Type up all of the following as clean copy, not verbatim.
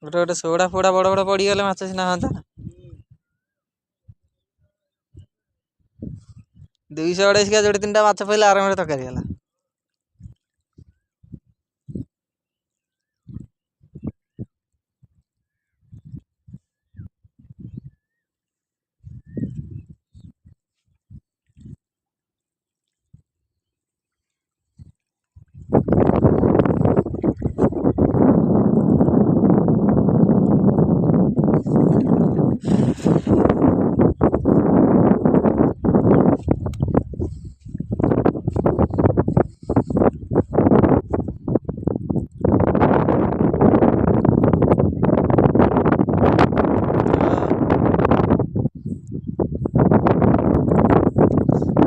ଗୋଟେ ଗୋଟେ ସୋଡ଼ା ଫୋଡ଼ା ବଡ଼ ବଡ଼ ପଡ଼ିଗଲେ ମାଛ ସିନା ହଅନ୍ତା। 228 ଯୋଡ଼େ 3ଟା ମାଛ ପଇଲେ ଆରାମରେ ତରକାରୀ ହେଲା।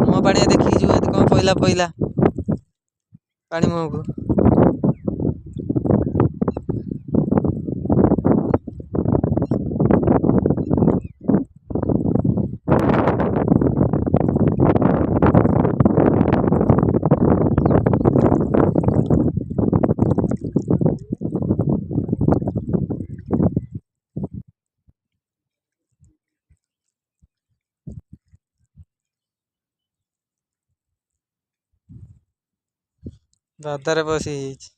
ମୋ ପାଣିଆ ଦେଖିକି ଯିବ ଯଦି କ'ଣ ପଇଲା ପାଣି ମୁହଁକୁ। ଦାଦାରେ ବସି ହେଇଯାଇଛି।